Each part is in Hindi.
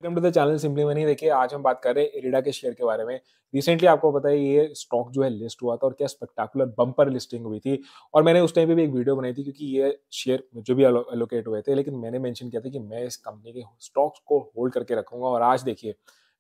Welcome to the channel simply money. देखिए, आज हम बात कर रहे हैं इरिडा के शेयर के बारे में। रिसेंटली आपको पता है ये स्टॉक जो है लिस्ट हुआ था और क्या स्पेक्टाकुलर बम्पर लिस्टिंग हुई थी। और मैंने उस टाइम पे भी एक वीडियो बनाई थी क्योंकि ये शेयर मुझे भी एलोकेट हुए थे, लेकिन मैंने मेंशन किया था कि मैं इस कंपनी के स्टॉक्स को होल्ड करके रखूंगा। और आज देखिए,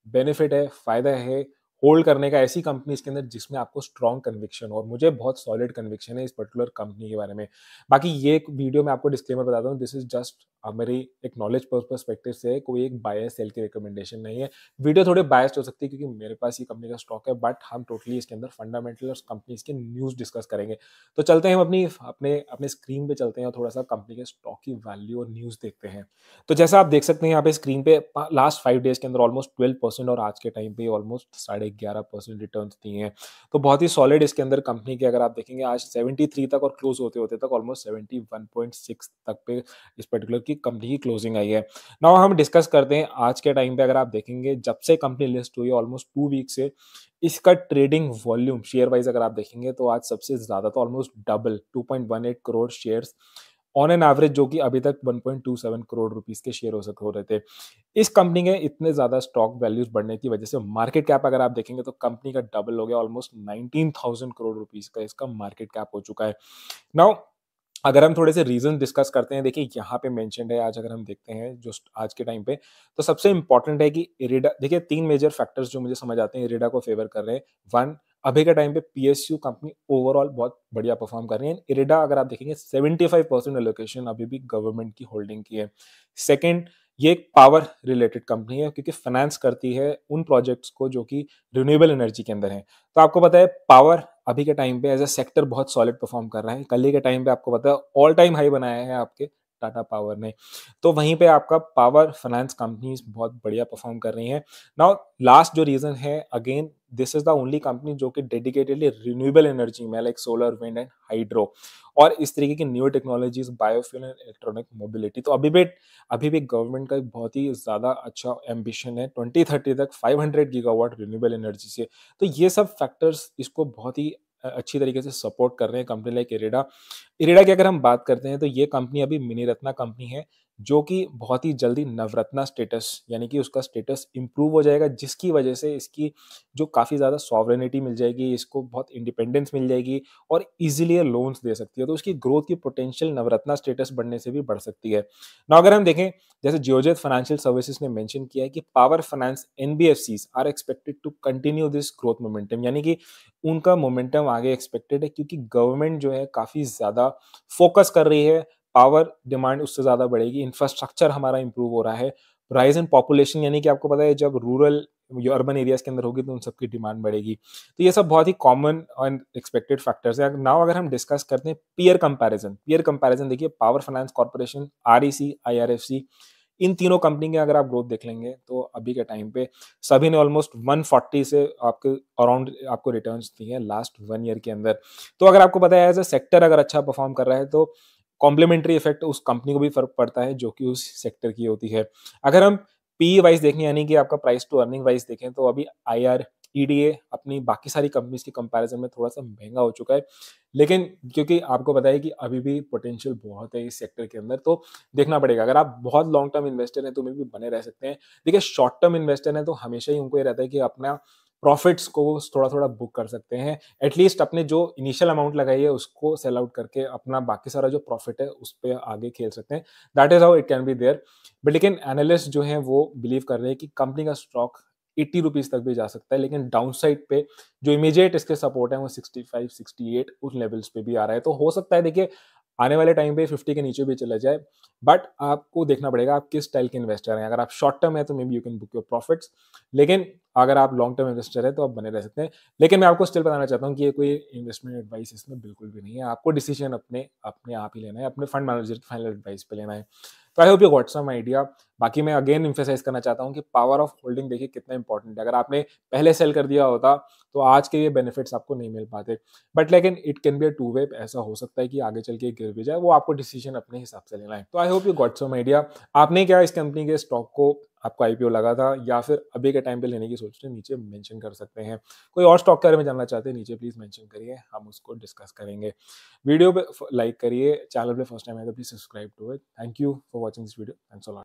बेनिफिट है, फायदा है होल्ड करने का ऐसी कंपनी के अंदर जिसमें आपको स्ट्रॉन्ग कन्विक्शन, और मुझे बहुत सॉलिड कन्विक्शन है इस पर्टिकुलर कंपनी के बारे में। बाकी ये वीडियो में आपको डिस्क्लेमर बताता हूँ, दिस इज जस्ट मेरी एक नॉलेज पर्सपेक्टिव से है, कोई एक बाय सेल की रिकमेंडेशन नहीं है। वीडियो थोड़े बायस्ड हो सकती है क्योंकि मेरे पास ये कंपनी का स्टॉक है, बट हम टोटली इसके अंदर फंडामेंटल और कंपनीज के न्यूज़ डिस्कस करेंगे। तो चलते हैं हम अपनी अपने अपने स्क्रीन पे चलते हैं और थोड़ा सा कंपनी के स्टॉक की वैल्यू और न्यूज़ देखते हैं। तो जैसा आप देख सकते हैं यहाँ पे स्क्रीन पे, लास्ट 5 डेज के अंदर ऑलमोस्ट 12% और आज के टाइम पे ऑलमोस्ट 11.5% रिटर्न्स दिए हैं। तो बहुत ही सॉलिड इसके अंदर कंपनी के अगर आप देखेंगे, आज 73 तक और क्लोज होते होते तक ऑलमोस्ट 71.6 तक पे इस पर्टिकुलर की कंपनी की क्लोजिंग आई है। नाउ हम डिस्कस करते हैं आज के टाइम पे। अगर आप देखेंगे, जब से कंपनी लिस्ट हुई है ऑलमोस्ट 2 वीक से इसका ट्रेडिंग वॉल्यूम शेयर वाइज अगर आप देखेंगे तो आज सबसे ज्यादा, तो almost double 2.18 crore shares on an average, जो कि अभी तक 1.27 करोड़ रुपीस के शेयर हो रहे थे। इस कंपनी के इतने ज्यादा स्टॉक वैल्यूज बढ़ने की वजह से मार्केट कैप अगर आप देखेंगे तो कंपनी का डबल हो गया, ऑलमोस्ट 19,000 करोड़ रुपीस का इसका मार्केट कैप हो चुका है। नाउ अगर हम थोड़े से रीजन डिस्कस करते हैं, देखिए यहाँ पे मेंशन्ड है, आज अगर हम देखते हैं जो आज के टाइम पे, तो सबसे इंपॉर्टेंट है कि इरिडा, देखिए 3 मेजर फैक्टर्स जो मुझे समझ आते हैं इरिडा को फेवर कर रहे हैं। वन, अभी के टाइम पे पीएसयू कंपनी ओवरऑल बहुत बढ़िया परफॉर्म कर रही है। इरिडा अगर आप देखेंगे 75% एलोकेशन अभी भी गवर्नमेंट की होल्डिंग की है। सेकंड, ये एक पावर रिलेटेड कंपनी है क्योंकि फाइनेंस करती है उन प्रोजेक्ट्स को जो कि रिन्यूएबल एनर्जी के अंदर है। तो आपको पता है पावर अभी के टाइम पे एज अ सेक्टर बहुत सॉलिड परफॉर्म कर रहा है। कल ही के टाइम पे आपको पता है ऑल टाइम हाई बनाया है आपके टाटा पावर ने। तो वहीं पे आपका पावर फाइनेंस कंपनीज बहुत बढ़िया परफॉर्म कर रही हैं। नाउ लास्ट जो रीजन है, again this is the only company जो कि डेडिकेटेडली रिन्यूएबल एनर्जी में, like solar, wind and hydro और इस तरीके की new technologies, biofuel and electronic mobility. तो अभी भी गवर्नमेंट का एक बहुत ही ज्यादा अच्छा एम्बिशन है 2030 तक 500 गीगावाट रिन्यूएबल एनर्जी से। तो ये सब फैक्टर्स इसको बहुत ही अच्छी तरीके से सपोर्ट कर रहे हैं कंपनी लाइक इरिडा। इरिडा की अगर हम बात करते हैं तो ये कंपनी अभी मिनी रत्ना कंपनी है, जो कि बहुत ही जल्दी नवरत्ना स्टेटस, यानी कि उसका स्टेटस इंप्रूव हो जाएगा, जिसकी वजह से इसकी जो काफ़ी ज़्यादा सॉवरेनिटी मिल जाएगी, इसको बहुत इंडिपेंडेंस मिल जाएगी और इजीली ये लोन्स दे सकती है। तो उसकी ग्रोथ की पोटेंशियल नवरत्ना स्टेटस बढ़ने से भी बढ़ सकती है। ना अगर हम देखें, जैसे जियोजेट फाइनेंशियल सर्विसेज ने मेंशन किया है कि power finance NBFCs are expected to continue this growth momentum, यानी कि उनका मोमेंटम आगे एक्सपेक्टेड है क्योंकि गवर्नमेंट जो है काफ़ी ज़्यादा फोकस कर रही है। पावर डिमांड उससे ज़्यादा बढ़ेगी, इंफ्रास्ट्रक्चर हमारा इंप्रूव हो रहा है, राइज इन पॉपुलेशन, यानी कि आपको पता है जब रूरल अर्बन एरियाज के अंदर होगी तो उन सबकी डिमांड बढ़ेगी। तो ये सब बहुत ही कॉमन एंड एक्सपेक्टेड फैक्टर्स है। नाउ अगर हम डिस्कस करते हैं पीयर कंपैरिजन देखिए, Power Finance Corporation, REC, IRFC, इन तीनों कंपनी के अगर आप ग्रोथ देख लेंगे तो अभी के टाइम पे सभी ने ऑलमोस्ट 140 से आपके अराउंड आपको रिटर्न्स दिए हैं लास्ट 1 ईयर के अंदर। तो अगर आपको पता है एज अ सेक्टर अगर अच्छा परफॉर्म कर रहा है तो कॉम्प्लीमेंट्री इफेक्ट उस कंपनी को भी फर्क पड़ता है जो कि उस सेक्टर की होती है। अगर हम पी वाइज देखें, यानी कि आपका प्राइस टू अर्निंग वाइज देखें, तो अभी आईआर ईडीए अपनी बाकी सारी कंपनीज की कंपैरिजन में थोड़ा सा महंगा हो चुका है, लेकिन क्योंकि आपको पता है कि अभी भी पोटेंशियल बहुत है इस सेक्टर के अंदर, तो देखना पड़ेगा। अगर आप बहुत लॉन्ग टर्म इन्वेस्टर हैं तो मे भी बने रह सकते हैं। देखिए, शॉर्ट टर्म इन्वेस्टर हैं तो हमेशा ही उनको ये रहता है कि अपना प्रॉफिट्स को थोड़ा थोड़ा बुक कर सकते हैं, एटलीस्ट अपने जो इनिशियल अमाउंट लगाई है उसको सेल आउट करके अपना बाकी सारा जो प्रॉफिट है उस पर आगे खेल सकते हैं। That is how it can be there. But लेकिन एनालिस्ट जो है वो बिलीव कर रहे हैं कि कंपनी का स्टॉक 80 रुपीज तक भी जा सकता है, लेकिन डाउन साइड पे जो इमीडिएट इसके सपोर्ट है वो 65-68 उस लेवल्स पे भी आ रहा है। तो हो सकता है, देखिए, आने वाले टाइम पे 50 के नीचे भी चला जाए, बट आपको देखना पड़ेगा आप किस स्टाइल के इन्वेस्टर हैं। अगर आप शॉर्ट टर्म है तो may be you can book your profits, लेकिन अगर आप लॉन्ग टर्म इन्वेस्टर है तो आप बने रह सकते हैं। लेकिन मैं आपको स्टिल बताना चाहता हूँ कि ये कोई इन्वेस्टमेंट एडवाइस इसमें बिल्कुल भी नहीं है। आपको डिसीजन अपने अपने आप ही लेना है, अपने फंड मैनेजर की फाइनल एडवाइस पे लेना है। तो I hope you got some idea. बाकी मैं अगेन इम्फेसाइज करना चाहता हूँ कि पावर ऑफ होल्डिंग देखिए कितना इंपॉर्टेंट है। अगर आपने पहले सेल कर दिया होता तो आज के ये बेनिफिट्स आपको नहीं मिल पाते। बट लेकिन it can be a two way, ऐसा हो सकता है कि आगे चल के गिर भी जाए, वो आपको डिसीजन अपने हिसाब से लेना है। तो I hope you got some idea. आपने क्या इस कंपनी के स्टॉक को, आपको आईपीओ लगा था या फिर अभी के टाइम पे लेने की सोच रहे हैं, नीचे मेंशन कर सकते हैं। कोई और स्टॉक के बारे में जानना चाहते हैं, नीचे प्लीज मेंशन करिए, हम उसको डिस्कस करेंगे। वीडियो पे लाइक करिए, चैनल पे फर्स्ट टाइम है तो please subscribe to it. Thank you for watching this video, thanks a lot.